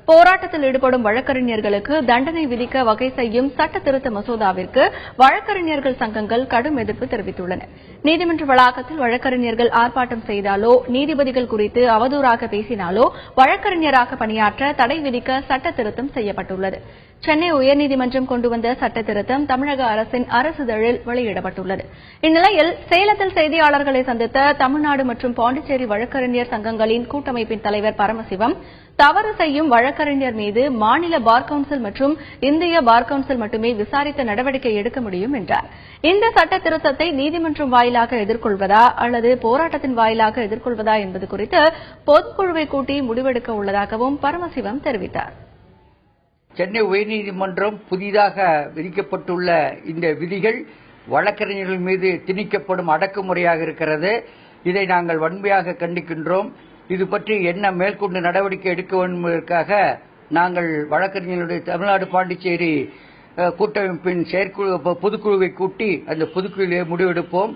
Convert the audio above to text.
போராட்டத்தில் ஈடுபடும் வழக்கறிஞர்களுக்கு தண்டனை விதிக்க வகை செய்யும் சட்ட திருத்த மசோதாவிற்கு வழக்கறிஞர்கள் சங்கங்கள் கடும் எதிர்ப்பு தெரிவித்துள்ளன. நீதிமன்ற வளாகத்தில் வழக்கறிஞர்கள் ஆர்ப்பாட்டம் செய்தாலோ, நீதிபதிகள் குறித்து அவதூறாக பேசினாலோ வழக்கறிஞராக பணியாற்ற தடை விதிக்க சட்ட திருத்தம் செய்யப்பட்டுள்ளது. சென்னை உயர்நீதிமன்றம் கொண்டு வந்த சட்ட திருத்தம் தமிழக அரசின் அரசிதழில் வெளியிடப்பட்டுள்ளது. இந்நிலையில் சேலத்தில் செய்தியாளர்களை சந்தித்த தமிழ்நாடு மற்றும் பாண்டிச்சேரி வழக்கறிஞர் சங்கங்களின் கூட்டமைப்பின் தலைவர் பரமசிவம், தவறு செய்யும் வழக்கறிஞர் மீது மாநில பார் கவுன்சில் மற்றும் இந்திய பார் கவுன்சில் மட்டுமே விசாரித்து நடவடிக்கை எடுக்க முடியும் என்றார். இந்த சட்ட திருத்தத்தை நீதிமன்றம் வாயிலாக எதிர்கொள்வதா அல்லது போராட்டத்தின் வாயிலாக எதிர்கொள்வதா என்பது குறித்து பொதுக்குழுவை கூட்டி முடிவெடுக்க உள்ளதாகவும் பரமசிவம் தெரிவித்தார். சென்னை உயர்நீதிமன்றம் புதிதாக விதிக்கப்பட்டுள்ள இந்த விதிகள் வழக்கறிஞர்கள் மீது திணிக்கப்படும் அடக்குமுறையாக இருக்கிறது. இதை நாங்கள் வன்மையாக கண்டிக்கின்றோம். இது பற்றி என்ன மேற்கொண்டு நடவடிக்கை எடுக்க வேண்டும் என்பதற்காக நாங்கள் வழக்கறிஞர்களுடைய தமிழ்நாடு பாண்டிச்சேரி கூட்டமைப்பின் பொதுக்குழுவை கூட்டி அந்த பொதுக்குழுவிலே முடிவெடுப்போம்.